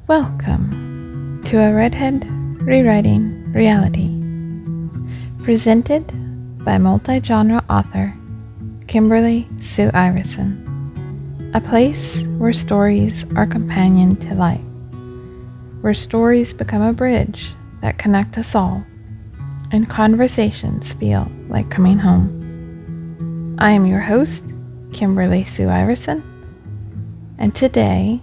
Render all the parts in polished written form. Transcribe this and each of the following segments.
Welcome to a Redhead Rewriting Reality, presented by multi-genre author Kimberly Sue Iverson, a place where stories are companion to life, where stories become a bridge that connect us all, and conversations feel like coming home. I am your host, Kimberly Sue Iverson, and today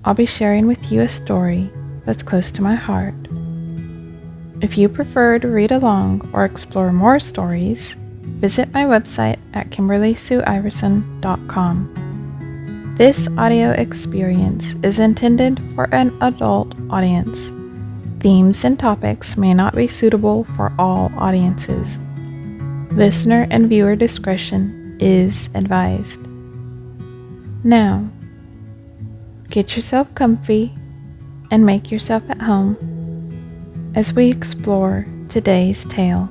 I'll be sharing with you a story that's close to my heart. If you prefer to read along or explore more stories, visit my website at kimberlysueiverson.com. This audio experience is intended for an adult audience. Themes and topics may not be suitable for all audiences. Listener and viewer discretion is advised. Now, get yourself comfy and make yourself at home as we explore today's tale.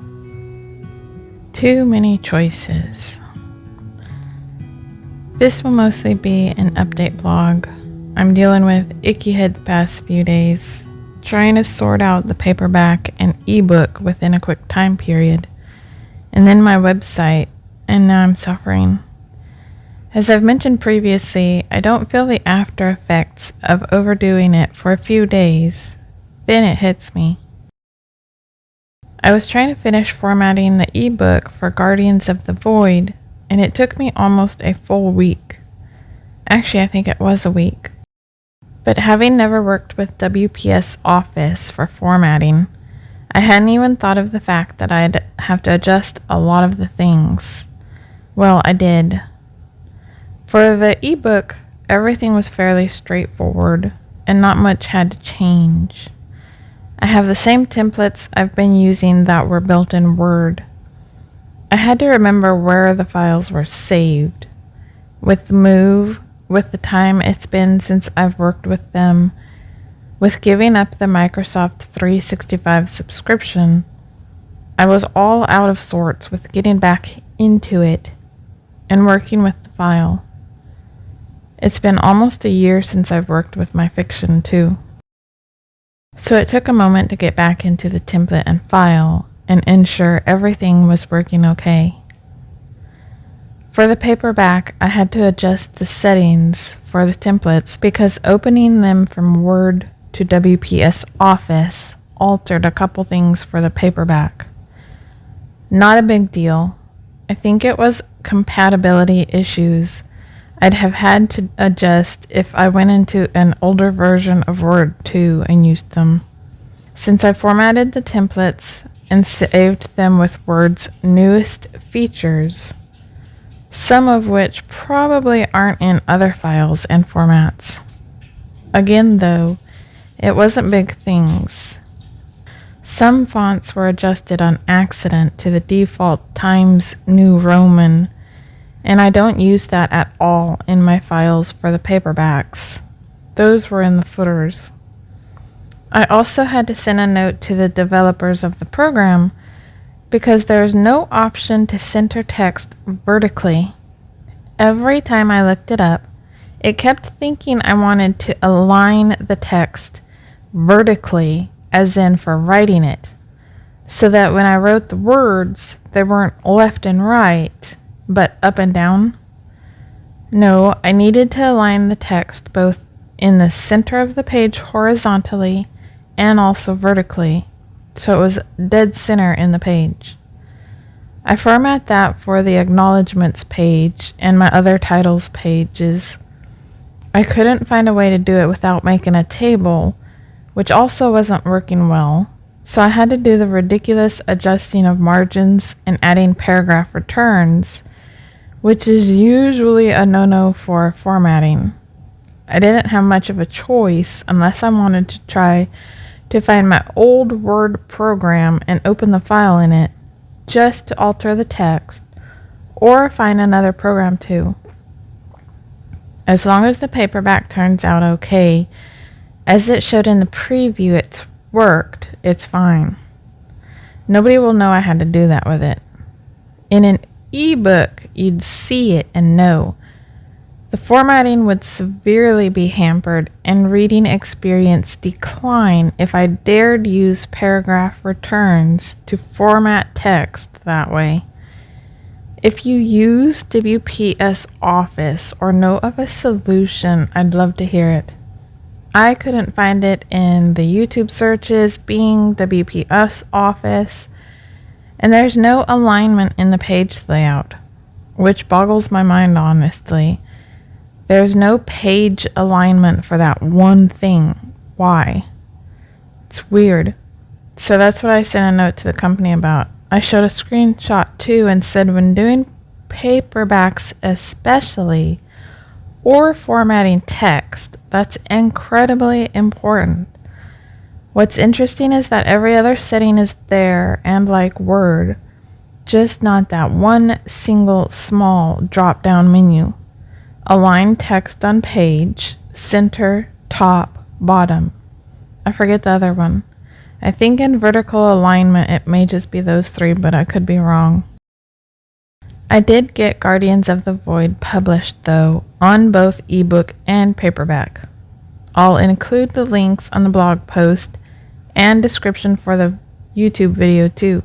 Too many choices. This will mostly be an update blog. I'm dealing with icky head the past few days, trying to sort out the paperback and ebook within a quick time period, and then my website, and now I'm suffering. As I've mentioned previously, I don't feel the after effects of overdoing it for a few days. Then it hits me. I was trying to finish formatting the ebook for Guardians of the Void, and it took me almost a full week. Actually, I think it was a week. But having never worked with WPS Office for formatting, I hadn't even thought of the fact that I'd have to adjust a lot of the things. Well, I did. For the ebook, everything was fairly straightforward, and not much had to change. I have the same templates I've been using that were built in Word. I had to remember where the files were saved. With the move, with the time it's been since I've worked with them, with giving up the Microsoft 365 subscription, I was all out of sorts with getting back into it and working with the file. It's been almost a year since I've worked with my fiction, too. So it took a moment to get back into the template and file and ensure everything was working okay. For the paperback, I had to adjust the settings for the templates because opening them from Word to WPS Office altered a couple things for the paperback. Not a big deal. I think it was compatibility issues I'd have had to adjust if I went into an older version of Word too and used them. Since I formatted the templates and saved them with Word's newest features, some of which probably aren't in other files and formats. Again though, it wasn't big things. Some fonts were adjusted on accident to the default Times New Roman, and I don't use that at all in my files for the paperbacks. Those were in the footers. I also had to send a note to the developers of the program because there is no option to center text vertically. Every time I looked it up, it kept thinking I wanted to align the text vertically, as in for writing it, so that when I wrote the words, they weren't left and right, but up and down. No, I needed to align the text both in the center of the page horizontally and also vertically, so it was dead center in the page. I format that for the acknowledgements page and my other titles pages. I couldn't find a way to do it without making a table, which also wasn't working well, so I had to do the ridiculous adjusting of margins and adding paragraph returns, which is usually a no-no for formatting. I didn't have much of a choice unless I wanted to try to find my old Word program and open the file in it just to alter the text, or find another program too. As long as the paperback turns out okay, as it showed in the preview it's worked, it's fine. Nobody will know I had to do that with it. In an ebook, you'd see it and know. The formatting would severely be hampered and reading experience decline if I dared use paragraph returns to format text that way. If you use WPS Office or know of a solution, I'd love to hear it. I couldn't find it in the YouTube searches, being WPS Office, and there's no alignment in the page layout, which boggles my mind, honestly. There's no page alignment for that one thing. Why? It's weird. So that's what I sent a note to the company about. I showed a screenshot too and said when doing paperbacks especially, or formatting text, that's incredibly important. What's interesting is that every other setting is there and like Word, just not that one single small drop-down menu. Align text on page, center, top, bottom. I forget the other one. I think in vertical alignment it may just be those three, but I could be wrong. I did get Guardians of the Void published though, on both ebook and paperback. I'll include the links on the blog post and description for the YouTube video too.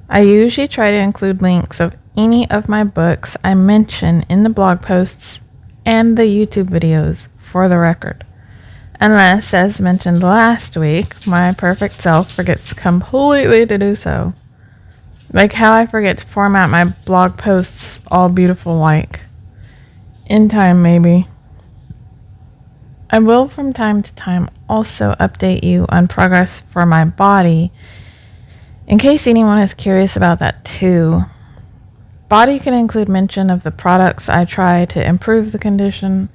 I usually try to include links of any of my books I mention in the blog posts and the YouTube videos for the record. Unless, as mentioned last week, my perfect self forgets completely to do so. Like how I forget to format my blog posts all beautiful like. In time, maybe. I will from time to time also update you on progress for my body, in case anyone is curious about that too. Body can include mention of the products I try to improve the condition.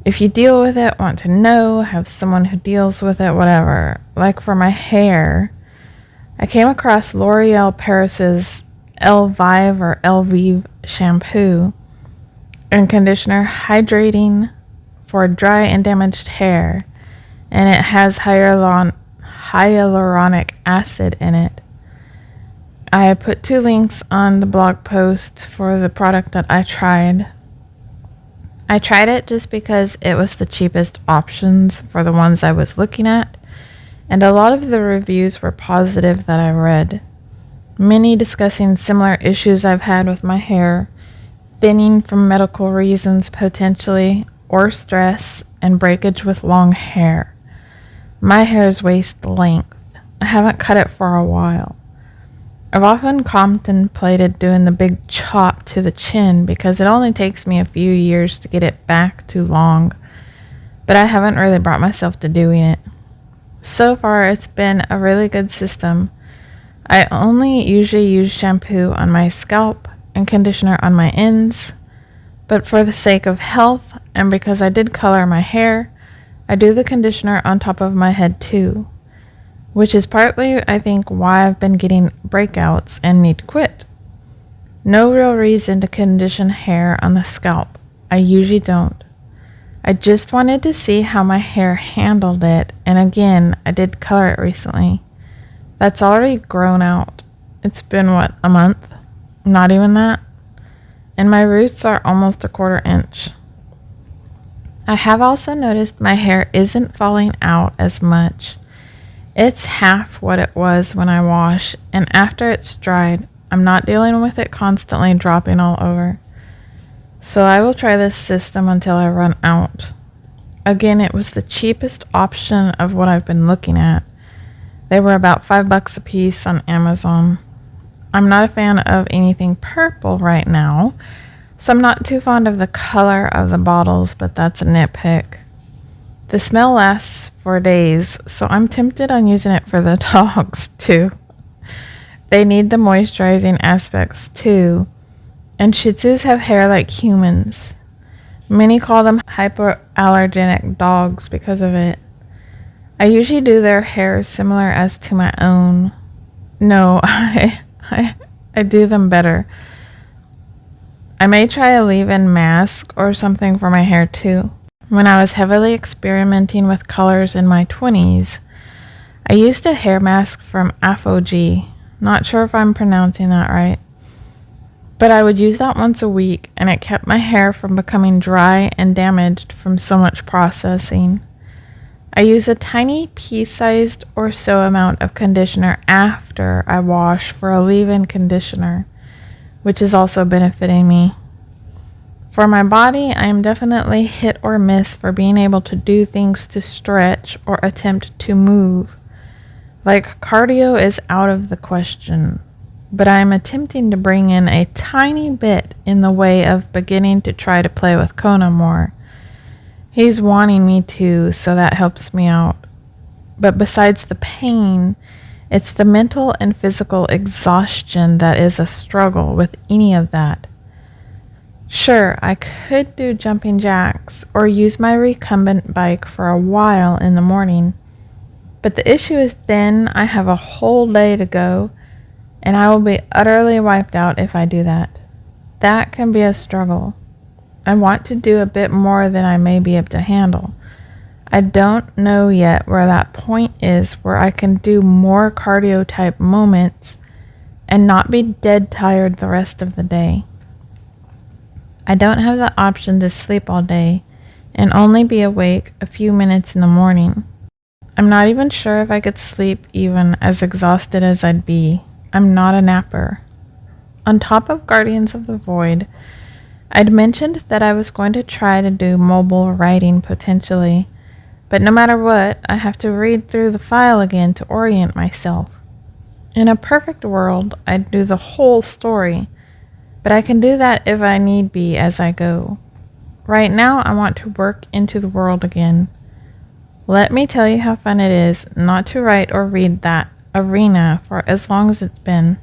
If you deal with it, want to know, have someone who deals with it, whatever. Like for my hair, I came across L'Oreal Paris's Elvive or Elvive shampoo and conditioner, hydrating for dry and damaged hair, and it has hyaluronic acid in it. I put 2 links on the blog post for the product that I tried. I tried it just because it was the cheapest options for the ones I was looking at, and a lot of the reviews were positive that I read. Many discussing similar issues I've had with my hair, thinning from medical reasons potentially, or stress, and breakage with long hair. My hair is waist length. I haven't cut it for a while. I've often contemplated doing the big chop to the chin because it only takes me a few years to get it back to long, but I haven't really brought myself to doing it. So far, it's been a really good system. I only usually use shampoo on my scalp and conditioner on my ends, but for the sake of health and because I did color my hair, I do the conditioner on top of my head too, which is partly, I think, why I've been getting breakouts and need to quit. No real reason to condition hair on the scalp. I usually don't. I just wanted to see how my hair handled it, and again, I did color it recently. That's already grown out. It's been, a month? Not even that. And my roots are almost a 1/4 inch. I have also noticed my hair isn't falling out as much. It's half what it was when I wash, and after it's dried, I'm not dealing with it constantly dropping all over. So I will try this system until I run out. Again, it was the cheapest option of what I've been looking at. They were about $5 a piece on Amazon. I'm not a fan of anything purple right now, so I'm not too fond of the color of the bottles, but that's a nitpick. The smell lasts for days, so I'm tempted on using it for the dogs too. They need the moisturizing aspects too, and Shih Tzus have hair like humans. Many call them hypoallergenic dogs because of it. I usually do their hair similar as to my own. No, I do them better. I may try a leave-in mask or something for my hair too. When I was heavily experimenting with colors in my 20s, I used a hair mask from Afo-G. Not sure if I'm pronouncing that right. But I would use that once a week, and it kept my hair from becoming dry and damaged from so much processing. I use a tiny pea-sized or so amount of conditioner after I wash for a leave-in conditioner, which is also benefiting me. For my body, I am definitely hit or miss for being able to do things to stretch or attempt to move. Like cardio is out of the question, but I am attempting to bring in a tiny bit in the way of beginning to try to play with Kona more. He's wanting me to, so that helps me out. But besides the pain, it's the mental and physical exhaustion that is a struggle with any of that. Sure, I could do jumping jacks or use my recumbent bike for a while in the morning, but the issue is then I have a whole day to go, and I will be utterly wiped out if I do that. That can be a struggle. I want to do a bit more than I may be able to handle. I don't know yet where that point is where I can do more cardio type moments and not be dead tired the rest of the day. I don't have the option to sleep all day and only be awake a few minutes in the morning. I'm not even sure if I could sleep even as exhausted as I'd be. I'm not a napper. On top of Guardians of the Void, I'd mentioned that I was going to try to do mobile writing potentially, but no matter what, I have to read through the file again to orient myself. In a perfect world, I'd do the whole story, but I can do that if I need be as I go. Right now, I want to work into the world again. Let me tell you how fun it is not to write or read that arena for as long as it's been.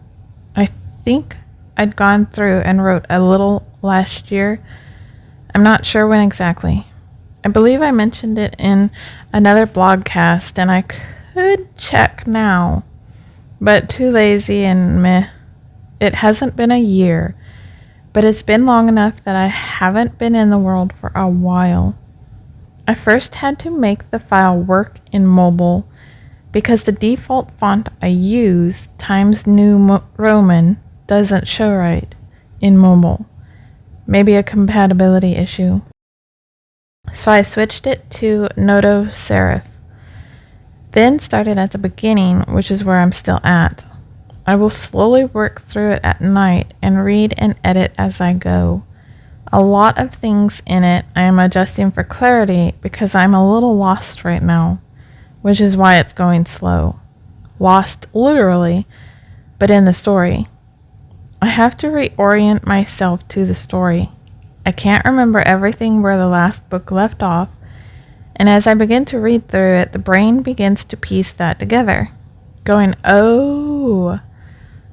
I think I'd gone through and wrote a little last year. I'm not sure when exactly. I believe I mentioned it in another blogcast, and I could check now, but too lazy and meh. It hasn't been a year, but it's been long enough that I haven't been in the world for a while. I first had to make the file work in mobile because the default font I use, Times New Roman, doesn't show right in mobile. Maybe a compatibility issue. So I switched it to Noto Serif. Then started at the beginning, which is where I'm still at. I will slowly work through it at night and read and edit as I go. A lot of things in it I am adjusting for clarity because I'm a little lost right now, which is why it's going slow. Lost literally, but in the story. I have to reorient myself to the story. I can't remember everything where the last book left off, and as I begin to read through it, the brain begins to piece that together, going, oh,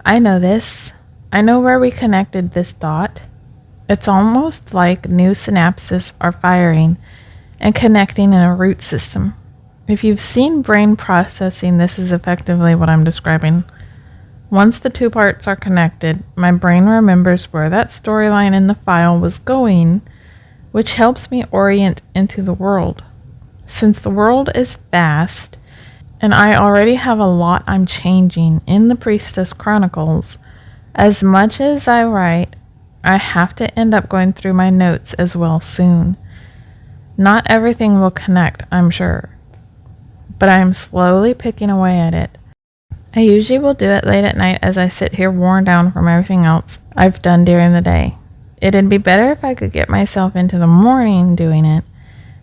I know this. I know where we connected this dot. It's almost like new synapses are firing and connecting in a root system. If you've seen brain processing, this is effectively what I'm describing. Once the two parts are connected, my brain remembers where that storyline in the file was going, which helps me orient into the world. Since the world is vast, and I already have a lot I'm changing in the Priestess Chronicles, as much as I write, I have to end up going through my notes as well soon. Not everything will connect, I'm sure, but I am slowly picking away at it. I usually will do it late at night as I sit here worn down from everything else I've done during the day. It'd be better if I could get myself into the morning doing it,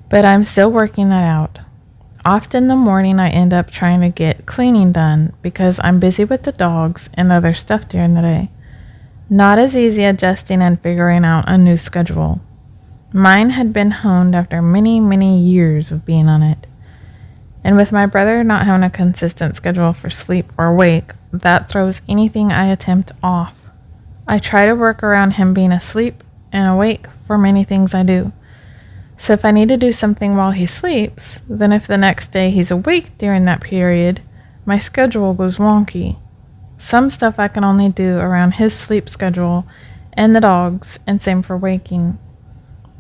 but I'm still working that out. Often the morning I end up trying to get cleaning done because I'm busy with the dogs and other stuff during the day. Not as easy adjusting and figuring out a new schedule. Mine had been honed after many, many years of being on it. And with my brother not having a consistent schedule for sleep or wake, that throws anything I attempt off. I try to work around him being asleep and awake for many things I do. So if I need to do something while he sleeps, then if the next day he's awake during that period, my schedule goes wonky. Some stuff I can only do around his sleep schedule and the dogs, and same for waking.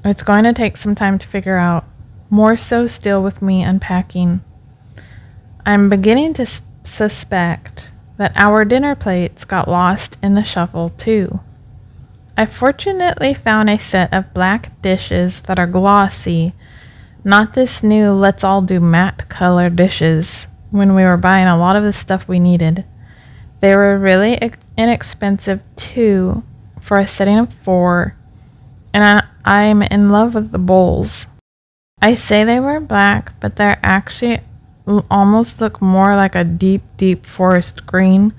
It's going to take some time to figure out, more so still with me unpacking. I'm beginning to suspect that our dinner plates got lost in the shuffle too. I fortunately found a set of black dishes that are glossy, not this new let's all do matte color dishes when we were buying a lot of the stuff we needed. They were really inexpensive too for a setting of 4, and I'm in love with the bowls. I say they were black, but they actually almost look more like a deep forest green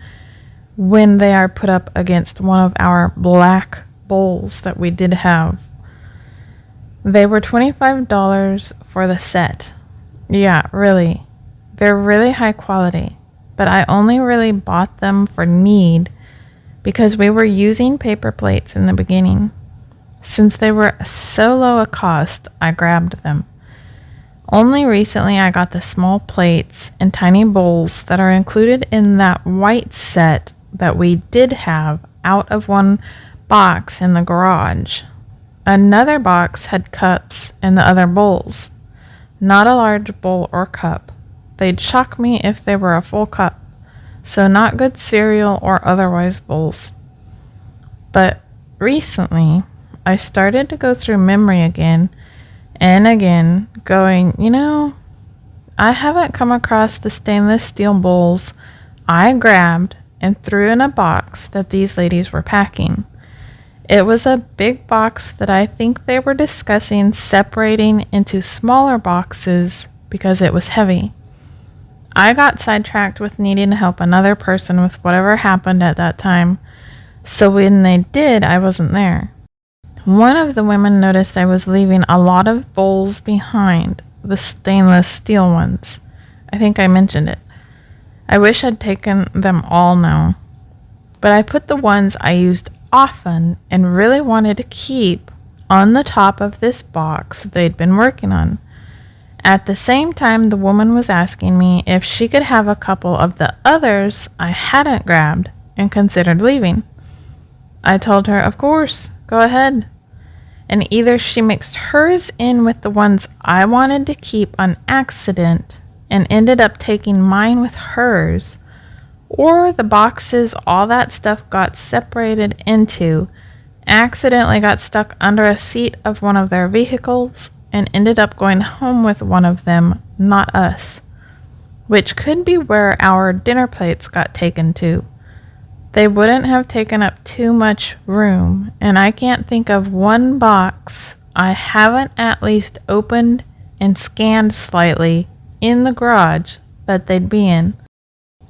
when they are put up against one of our black bowls that we did have. They were $25 for the set. Yeah, really. They're really high quality, but I only really bought them for need because we were using paper plates in the beginning. Since they were so low a cost, I grabbed them. Only recently I got the small plates and tiny bowls that are included in that white set that we did have out of one box in the garage. Another box had cups and the other bowls. Not a large bowl or cup. They'd shock me if they were a full cup, so not good cereal or otherwise bowls. But recently, I started to go through memory again and again, going, I haven't come across the stainless steel bowls I grabbed and threw in a box that these ladies were packing. It was a big box that I think they were discussing separating into smaller boxes because it was heavy. I got sidetracked with needing to help another person with whatever happened at that time, so when they did, I wasn't there. One of the women noticed I was leaving a lot of bowls behind, the stainless steel ones. I think I mentioned it. I wish I'd taken them all now, but I put the ones I used often and really wanted to keep on the top of this box they'd been working on. At the same time, the woman was asking me if she could have a couple of the others I hadn't grabbed and considered leaving. I told her, of course, go ahead. And either she mixed hers in with the ones I wanted to keep on accident and ended up taking mine with hers, or the boxes all that stuff got separated into accidentally got stuck under a seat of one of their vehicles and ended up going home with one of them, not us, which could be where our dinner plates got taken to. They wouldn't have taken up too much room, and I can't think of one box I haven't at least opened and scanned slightly in the garage that they'd be in.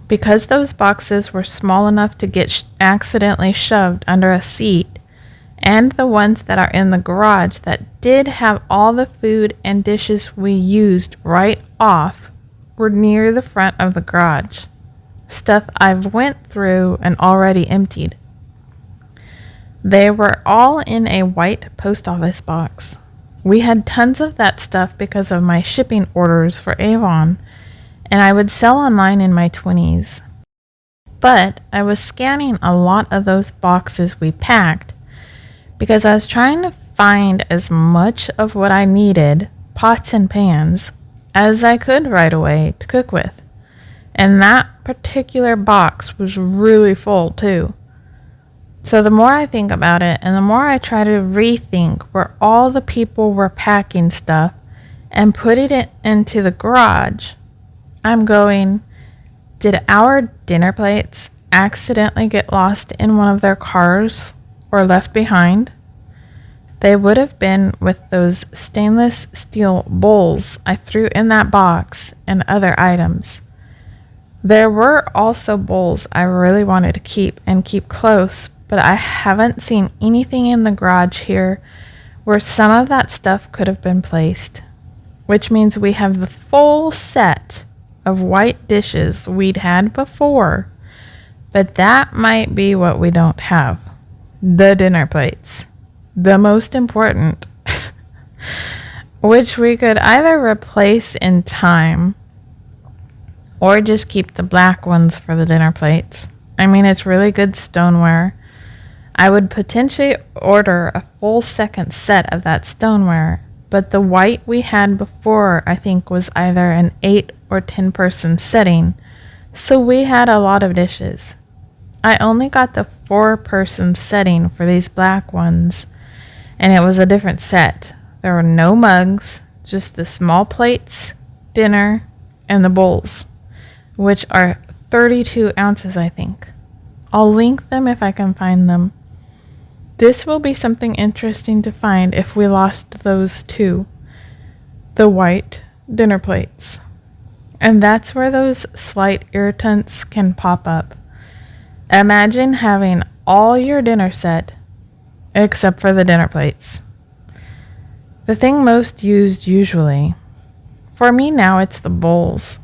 Because those boxes were small enough to get accidentally shoved under a seat, and the ones that are in the garage that did have all the food and dishes we used right off were near the front of the garage. Stuff I've went through and already emptied. They were all in a white post office box. We had tons of that stuff because of my shipping orders for Avon, and I would sell online in my 20s. But I was scanning a lot of those boxes we packed because I was trying to find as much of what I needed, pots and pans, as I could right away to cook with. And that particular box was really full too. So the more I think about it and the more I try to rethink where all the people were packing stuff and putting it into the garage, I'm going, did our dinner plates accidentally get lost in one of their cars or left behind? They would have been with those stainless steel bowls I threw in that box and other items. There were also bowls I really wanted to keep and keep close, but I haven't seen anything in the garage here where some of that stuff could have been placed, which means we have the full set of white dishes we'd had before, but that might be what we don't have. The dinner plates. The most important. Which we could either replace in time or just keep the black ones for the dinner plates. I mean, it's really good stoneware. I would potentially order a full second set of that stoneware, but the white we had before I think was either an 8 or 10 person setting, so we had a lot of dishes. I only got the 4-person setting for these black ones, and it was a different set. There were no mugs, just the small plates, dinner, and the bowls, which are 32 ounces, I think. I'll link them if I can find them. This will be something interesting to find if we lost those two, the white dinner plates. And that's where those slight irritants can pop up. Imagine having all your dinner set except for the dinner plates. The thing most used usually. For me now it's the bowls.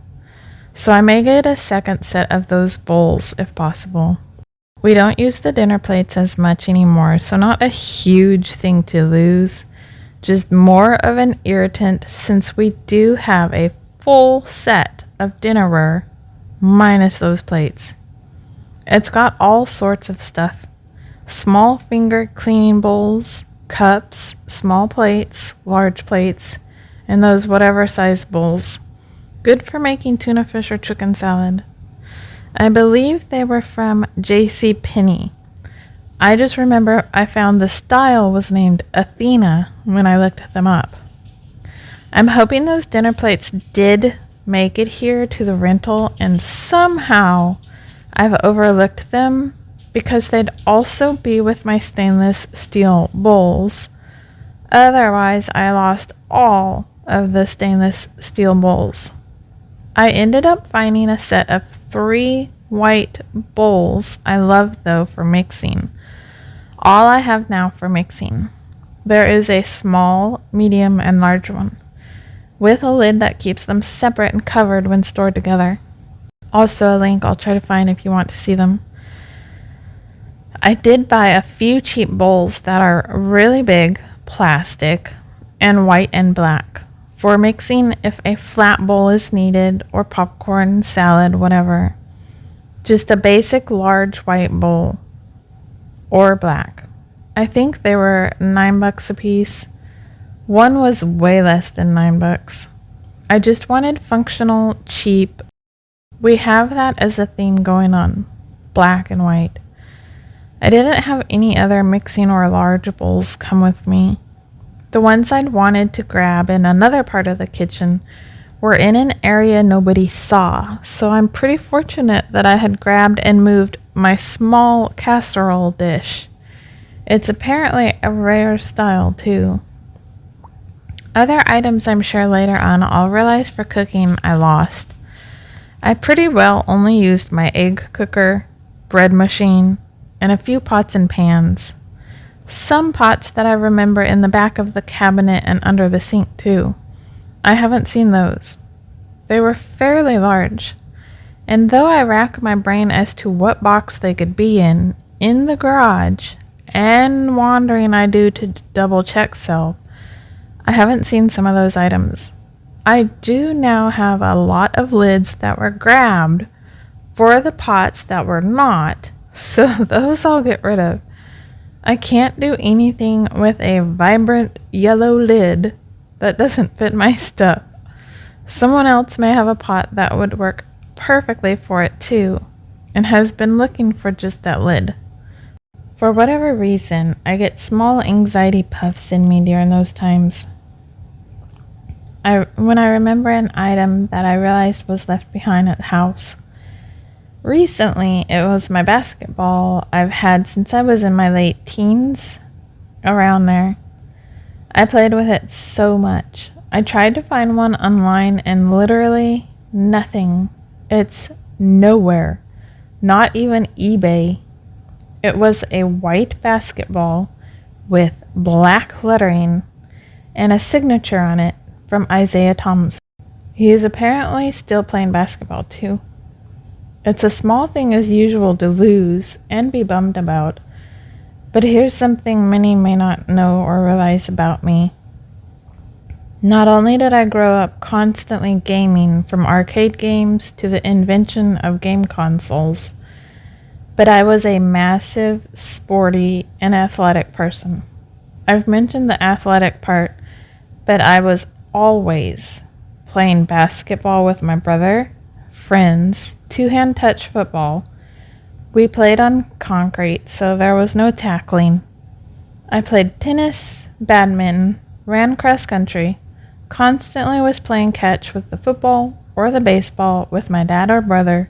So I may get a second set of those bowls if possible. We don't use the dinner plates as much anymore, so not a huge thing to lose. Just more of an irritant since we do have a full set of dinnerware minus those plates. It's got all sorts of stuff. Small finger cleaning bowls, cups, small plates, large plates, and those whatever size bowls. Good for making tuna fish or chicken salad. I believe they were from JCPenney. I just remember I found the style was named Athena when I looked them up. I'm hoping those dinner plates did make it here to the rental and somehow I've overlooked them because they'd also be with my stainless steel bowls. Otherwise, I lost all of the stainless steel bowls. I ended up finding a set of 3 white bowls I love though for mixing. All I have now for mixing. There is a small, medium, and large one, with a lid that keeps them separate and covered when stored together. Also a link I'll try to find if you want to see them. I did buy a few cheap bowls that are really big, plastic, and white and black. For mixing if a flat bowl is needed, or popcorn, salad, whatever. Just a basic large white bowl. Or black. I think they were $9 a piece. One was way less than $9. I just wanted functional, cheap. We have that as a theme going on. Black and white. I didn't have any other mixing or large bowls come with me. The ones I'd wanted to grab in another part of the kitchen were in an area nobody saw, so I'm pretty fortunate that I had grabbed and moved my small casserole dish. It's apparently a rare style too. Other items I'm sure later on I'll realize for cooking I lost. I pretty well only used my egg cooker, bread machine, and a few pots and pans. Some pots that I remember in the back of the cabinet and under the sink too. I haven't seen those. They were fairly large, and though I rack my brain as to what box they could be in the garage, and wandering I do to double check self, I haven't seen some of those items. I do now have a lot of lids that were grabbed for the pots that were not, so those I'll get rid of. I can't do anything with a vibrant yellow lid that doesn't fit my stuff. Someone else may have a pot that would work perfectly for it too, and has been looking for just that lid. For whatever reason, I get small anxiety puffs in me during those times. When I remember an item that I realized was left behind at the house. Recently, it was my basketball I've had since I was in my late teens, around there. I played with it so much. I tried to find one online and literally nothing. It's nowhere. Not even eBay. It was a white basketball with black lettering and a signature on it from Isaiah Thomas. He is apparently still playing basketball too. It's a small thing as usual to lose and be bummed about, but here's something many may not know or realize about me. Not only did I grow up constantly gaming, from arcade games to the invention of game consoles, but I was a massive, sporty, and athletic person. I've mentioned the athletic part, but I was always playing basketball with my brother, friends, two-hand touch football, We played on concrete, so there was no tackling. I played tennis, badminton, ran cross country, constantly was playing catch with the football or the baseball with my dad or brother.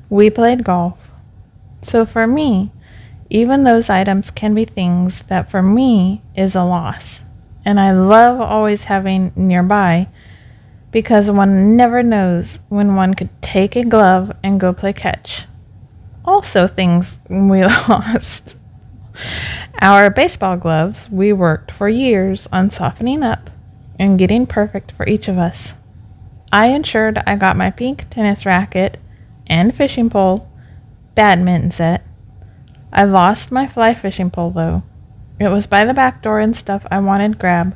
We played golf. So for me, even those items can be things that for me is a loss. And I love always having nearby because one never knows when one could take a glove and go play catch. Also things we lost. Our baseball gloves, we worked for years on softening up and getting perfect for each of us. I ensured I got my pink tennis racket and fishing pole, badminton set. I lost my fly fishing pole though. It was by the back door and stuff I wanted grab,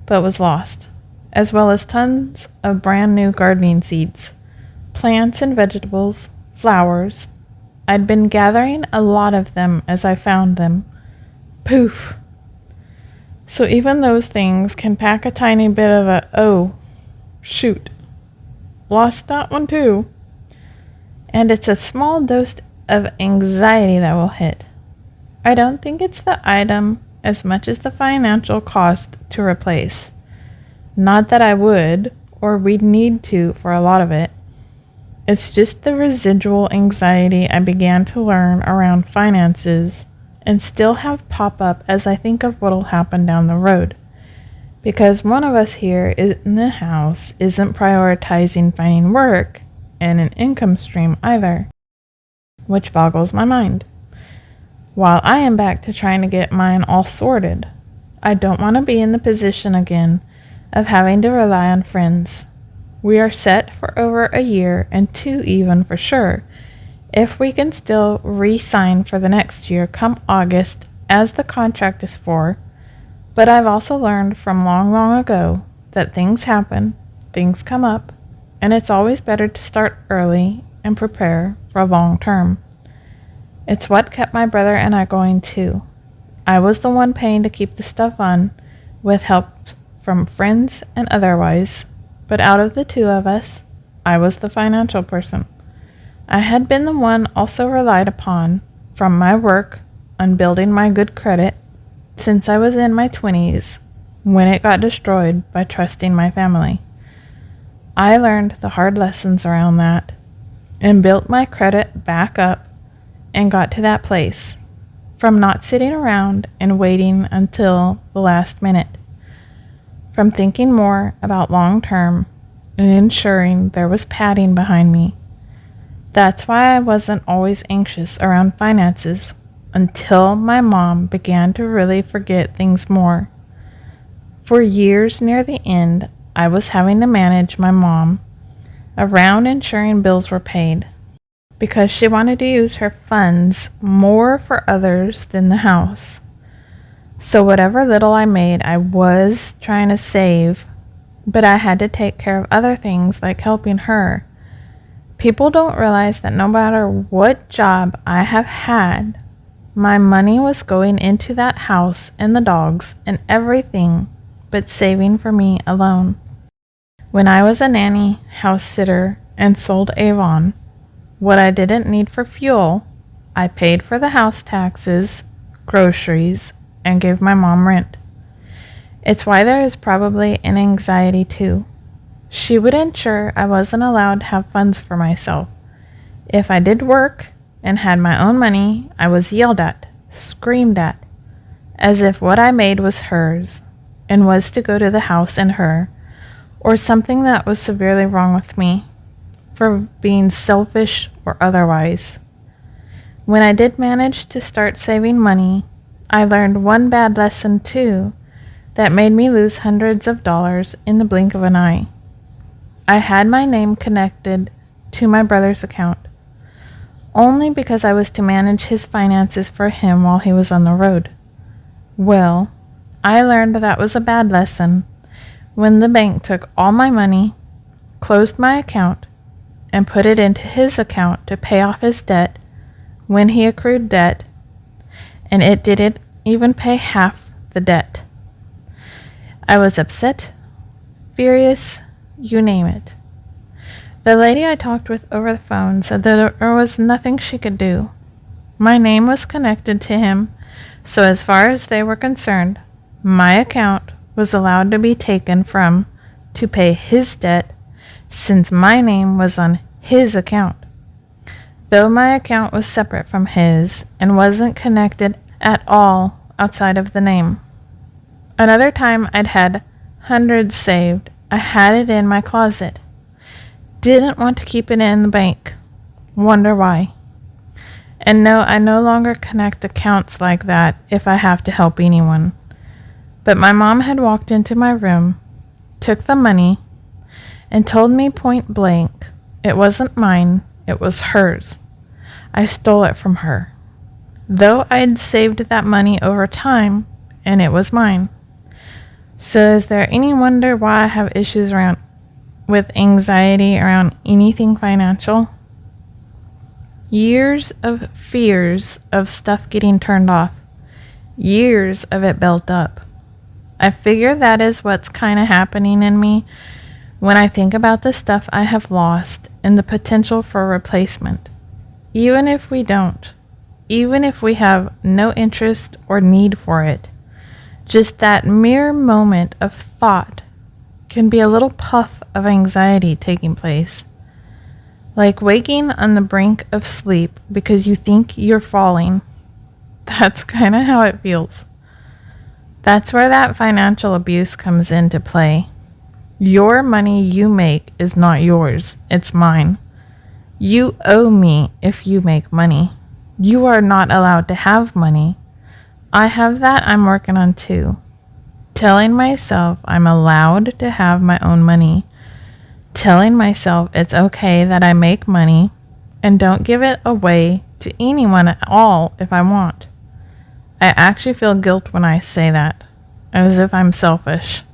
but was lost, as well as tons of brand new gardening seeds, plants and vegetables, flowers. I'd been gathering a lot of them as I found them. Poof! So even those things can pack a tiny bit of a, oh, shoot, lost that one too. And it's a small dose of anxiety that will hit. I don't think it's the item as much as the financial cost to replace. Not that I would, or we'd need to for a lot of it. It's just the residual anxiety I began to learn around finances and still have pop up as I think of what'll happen down the road. Because one of us here in the house isn't prioritizing finding work and an income stream either, which boggles my mind. While I am back to trying to get mine all sorted, I don't want to be in the position again of having to rely on friends. We are set for over a year and 2 even for sure, if we can still re-sign for the next year come August as the contract is for. But I've also learned from long ago that things happen, things come up, and it's always better to start early and prepare for long term. It's what kept my brother and I going too. I was the one paying to keep the stuff on, with help from friends and otherwise, but out of the two of us, I was the financial person. I had been the one also relied upon from my work on building my good credit since I was in my 20s, when it got destroyed by trusting my family. I learned the hard lessons around that and built my credit back up and got to that place from not sitting around and waiting until the last minute, from thinking more about long term and ensuring there was padding behind me. That's why I wasn't always anxious around finances until my mom began to really forget things more. For years near the end, I was having to manage my mom around ensuring bills were paid, because she wanted to use her funds more for others than the house. So whatever little I made, I was trying to save, but I had to take care of other things like helping her. People don't realize that no matter what job I have had, my money was going into that house and the dogs and everything but saving for me alone. When I was a nanny, house sitter, and sold Avon, what I didn't need for fuel, I paid for the house taxes, groceries, and gave my mom rent. It's why there is probably an anxiety too. She would ensure I wasn't allowed to have funds for myself. If I did work and had my own money, I was yelled at, screamed at, as if what I made was hers and was to go to the house and her, or something that was severely wrong with me for being selfish or otherwise. When I did manage to start saving money, I learned one bad lesson too that made me lose hundreds of dollars in the blink of an eye. I had my name connected to my brother's account, only because I was to manage his finances for him while he was on the road. Well, I learned that was a bad lesson when the bank took all my money, closed my account, and put it into his account to pay off his debt when he accrued debt, and it didn't even pay half the debt. I was upset, furious, you name it. The lady I talked with over the phone said that there was nothing she could do. My name was connected to him, so as far as they were concerned, my account was allowed to be taken from to pay his debt since my name was on his account. Though my account was separate from his and wasn't connected at all outside of the name. Another time I'd had hundreds saved. I had it in my closet. Didn't want to keep it in the bank. Wonder why. And no, I no longer connect accounts like that if I have to help anyone. But my mom had walked into my room, took the money, and told me point blank, it wasn't mine, it was hers. I stole it from her. Though I'd saved that money over time, and it was mine. So is there any wonder why I have issues with anxiety around anything financial? Years of fears of stuff getting turned off. Years of it built up. I figure that is what's kind of happening in me when I think about the stuff I have lost and the potential for replacement. Even if we don't. Even if we have no interest or need for it. Just that mere moment of thought can be a little puff of anxiety taking place. Like waking on the brink of sleep because you think you're falling. That's kind of how it feels. That's where that financial abuse comes into play. Your money you make is not yours, it's mine. You owe me if you make money. You are not allowed to have money. I have that I'm working on too. Telling myself I'm allowed to have my own money. Telling myself it's okay that I make money and don't give it away to anyone at all if I want. I actually feel guilt when I say that, as if I'm selfish.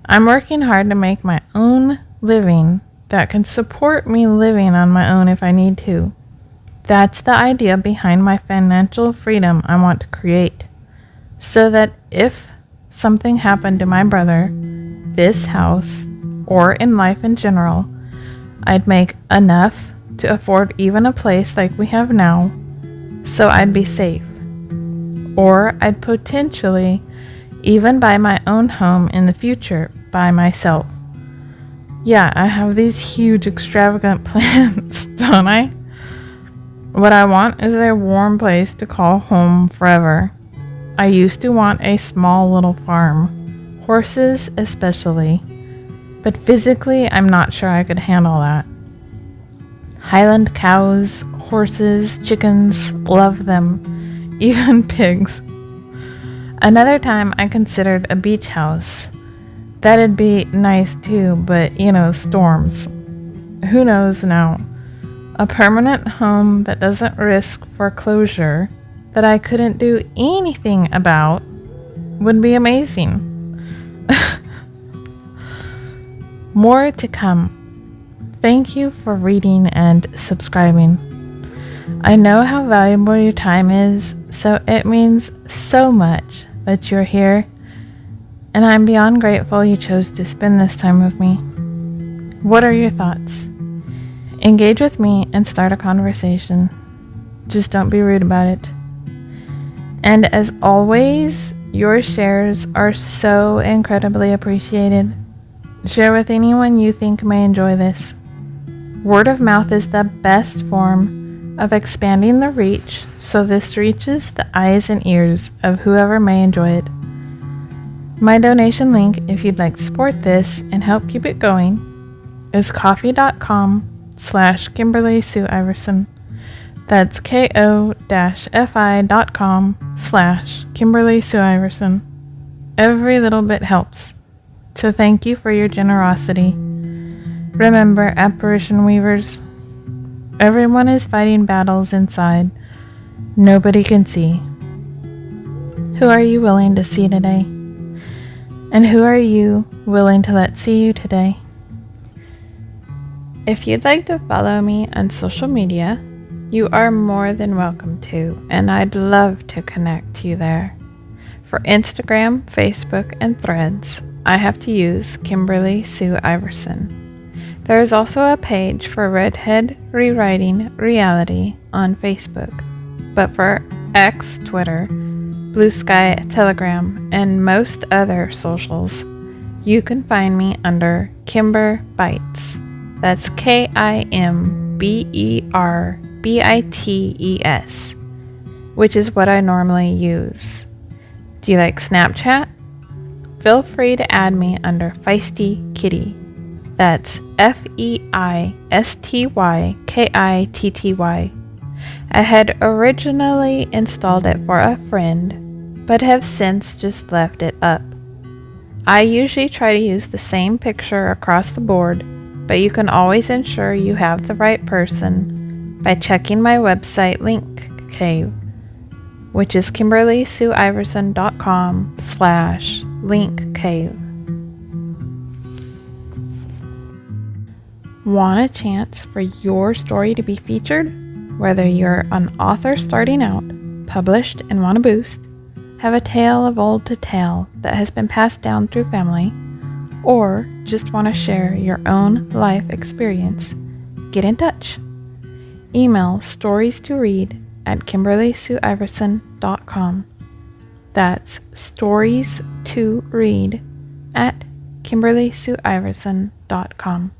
I'm working hard to make my own living that can support me living on my own if I need to. That's the idea behind my financial freedom I want to create. So that if something happened to my brother, this house, or in life in general, I'd make enough to afford even a place like we have now, so I'd be safe. Or I'd potentially even buy my own home in the future by myself. Yeah, I have these huge extravagant plans, don't I? What I want is a warm place to call home forever. I used to want a small little farm, horses especially, but physically I'm not sure I could handle that. Highland cows, horses, chickens, love them, even pigs. Another time I considered a beach house. That'd be nice too, but storms. Who knows now? A permanent home that doesn't risk foreclosure, that I couldn't do anything about, would be amazing. More to come. Thank you for reading and subscribing. I know how valuable your time is, so it means so much that you're here, and I'm beyond grateful you chose to spend this time with me. What are your thoughts? Engage with me and start a conversation. Just don't be rude about it. And as always, your shares are so incredibly appreciated. Share with anyone you think may enjoy this. Word of mouth is the best form of expanding the reach, so this reaches the eyes and ears of whoever may enjoy it. My donation link, if you'd like to support this and help keep it going, is ko-fi.com/Kimberly Sue Iverson. That's ko-fi.com/Kimberly Sue Iverson. Every little bit helps. So thank you for your generosity. Remember, apparition weavers, everyone is fighting battles inside nobody can see. Who are you willing to see today? And who are you willing to let see you today? If you'd like to follow me on social media, you are more than welcome to, and I'd love to connect you there. For Instagram, Facebook, and Threads, I have to use Kimberly Sue Iverson. There is also a page for Redhead Rewriting Reality on Facebook. But for X, Twitter, Blue Sky, Telegram, and most other socials, you can find me under Kimber Bites. That's KIMBERBITES, which is what I normally use. Do you like Snapchat? Feel free to add me under Feisty Kitty. That's FEISTYKITTY. I had originally installed it for a friend, but have since just left it up. I usually try to use the same picture across the board, but you can always ensure you have the right person by checking my website link cave, which is KimberlySueIverson.com/linkcave. Want a chance for your story to be featured? Whether you're an author starting out, published and want to boost, have a tale of old to tell that has been passed down through family, or just want to share your own life experience, get in touch. Email stories2read@KimberlySueIverson.com. That's stories2read@KimberlySueIverson.com.